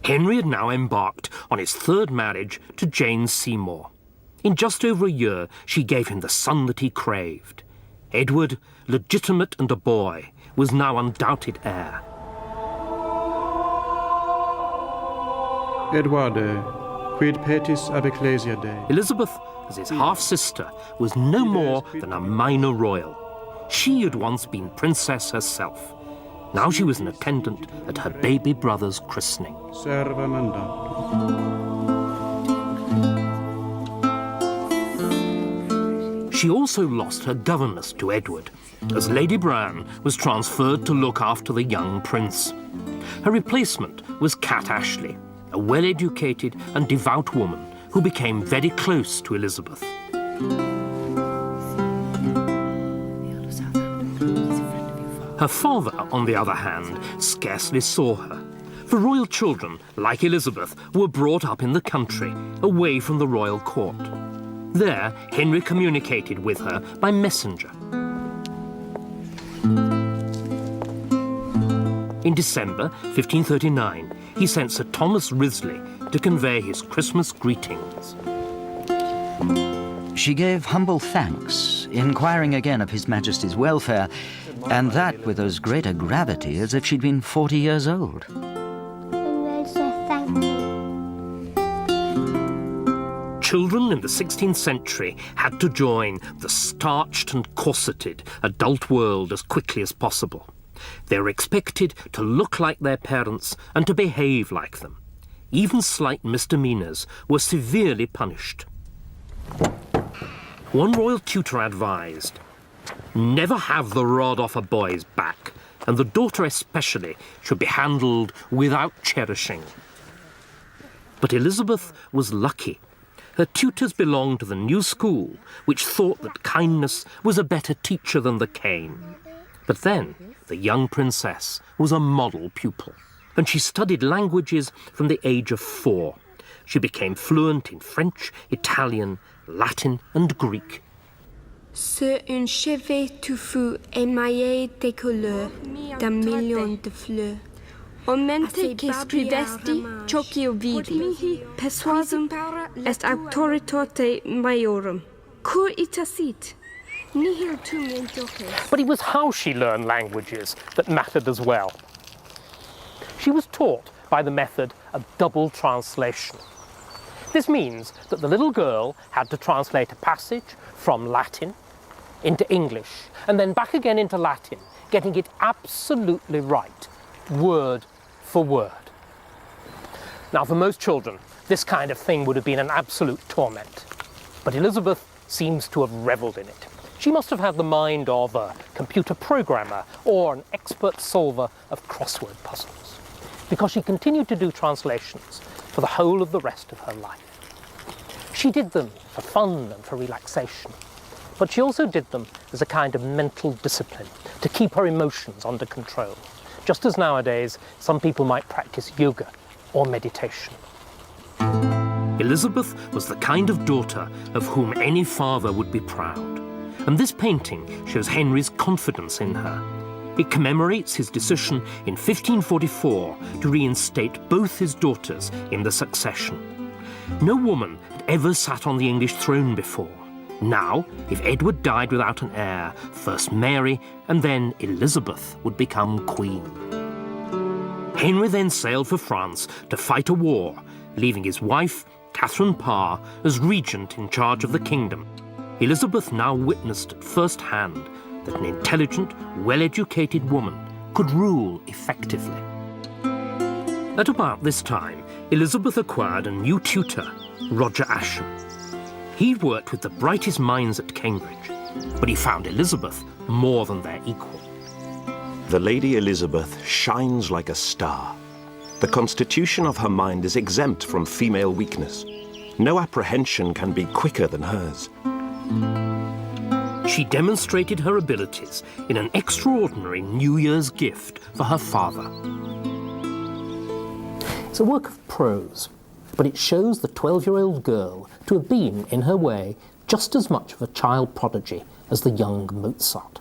Henry had now embarked on his third marriage to Jane Seymour. In just over a year, she gave him the son that he craved. Edward, legitimate and a boy, was now undoubted heir. Edward, quid petis ab ecclesia Dei? Elizabeth, as his half-sister, was no more than a minor royal. She had once been princess herself. Now she was an attendant at her baby brother's christening. Serva mandatum. She also lost her governess to Edward, as Lady Bran was transferred to look after the young prince. Her replacement was Cat Ashley, a well-educated and devout woman who became very close to Elizabeth. Her father, on the other hand, scarcely saw her. For royal children, like Elizabeth, were brought up in the country, away from the royal court. There, Henry communicated with her by messenger. In December 1539, he sent Sir Thomas Wriothesley to convey his Christmas greetings. She gave humble thanks, inquiring again of His Majesty's welfare, and that with as great a gravity as if she'd been 40 years old. Children in the 16th century had to join the starched and corseted adult world as quickly as possible. They were expected to look like their parents and to behave like them. Even slight misdemeanors were severely punished. One royal tutor advised, never have the rod off a boy's back, and the daughter especially should be handled without cherishing. But Elizabeth was lucky. Her tutors belonged to the new school, which thought that kindness was a better teacher than the cane. But then, the young princess was a model pupil, and she studied languages from the age of 4. She became fluent in French, Italian, Latin, and Greek. Sur un chevet touffu émaillé de couleurs d'un million de fleurs. Omente que scrivesti ciò che io vidi, persuasum est auctoritate maiorum. Cur itasit, nihil tu mendoces. But it was how she learned languages that mattered as well. She was taught by the method of double translation. This means that the little girl had to translate a passage from Latin into English and then back again into Latin, getting it absolutely right, word for word. Now, for most children, this kind of thing would have been an absolute torment. But Elizabeth seems to have revelled in it. She must have had the mind of a computer programmer or an expert solver of crossword puzzles, because she continued to do translations for the whole of the rest of her life. She did them for fun and for relaxation, but she also did them as a kind of mental discipline to keep her emotions under control, just as nowadays some people might practice yoga or meditation. Elizabeth was the kind of daughter of whom any father would be proud, and this painting shows Henry's confidence in her. It commemorates his decision in 1544 to reinstate both his daughters in the succession. No woman had ever sat on the English throne before. Now, if Edward died without an heir, first Mary and then Elizabeth would become queen. Henry then sailed for France to fight a war, leaving his wife, Catherine Parr, as regent in charge of the kingdom. Elizabeth now witnessed at first hand that an intelligent, well-educated woman could rule effectively. At about this time, Elizabeth acquired a new tutor, Roger Ascham. He worked with the brightest minds at Cambridge, but he found Elizabeth more than their equal. The Lady Elizabeth shines like a star. The constitution of her mind is exempt from female weakness. No apprehension can be quicker than hers. She demonstrated her abilities in an extraordinary New Year's gift for her father. It's a work of prose, but it shows the 12-year-old girl to have been, in her way, just as much of a child prodigy as the young Mozart.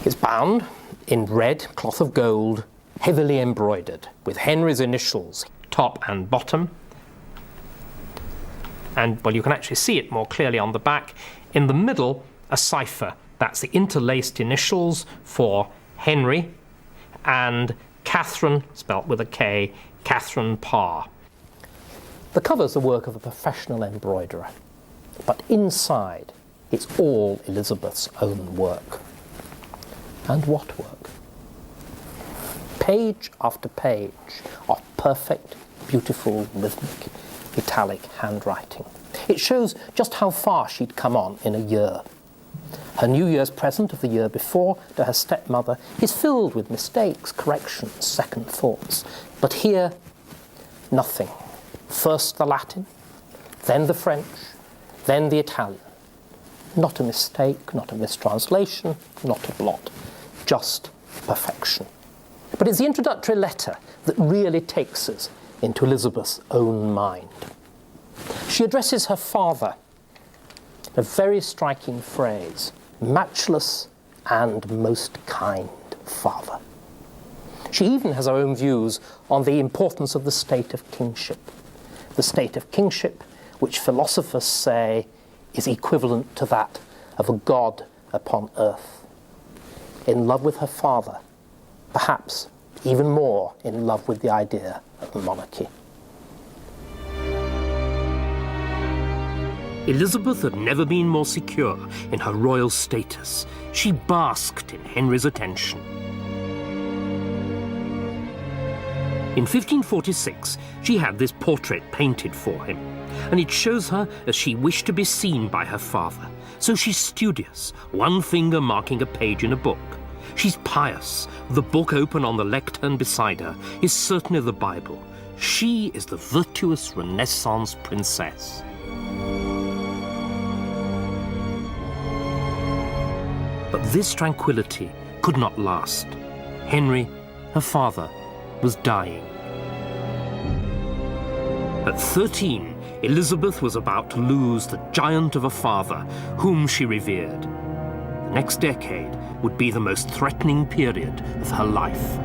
It's bound in red cloth of gold heavily embroidered with Henry's initials, top and bottom. And, well, you can actually see it more clearly on the back. In the middle, a cipher. That's the interlaced initials for Henry and Catherine, spelt with a K, Catherine Parr. The cover's the work of a professional embroiderer, but inside it's all Elizabeth's own work. And what work? Page after page of perfect, beautiful, rhythmic, italic handwriting. It shows just how far she'd come on in a year. Her New Year's present of the year before to her stepmother is filled with mistakes, corrections, second thoughts. But here, nothing. First the Latin, then the French, then the Italian. Not a mistake, not a mistranslation, not a blot. Just perfection. But it's the introductory letter that really takes us into Elizabeth's own mind. She addresses her father, a very striking phrase, matchless and most kind father. She even has her own views on the importance of the state of kingship. The state of kingship, which philosophers say is equivalent to that of a god upon earth. In love with her father, perhaps even more in love with the idea of monarchy. Elizabeth had never been more secure in her royal status. She basked in Henry's attention. In 1546, she had this portrait painted for him, and it shows her as she wished to be seen by her father. So she's studious, one finger marking a page in a book. She's pious. The book open on the lectern beside her is certainly the Bible. She is the virtuous Renaissance princess. But this tranquility could not last. Henry, her father, was dying. At 13, Elizabeth was about to lose the giant of a father whom she revered. The next decade would be the most threatening period of her life.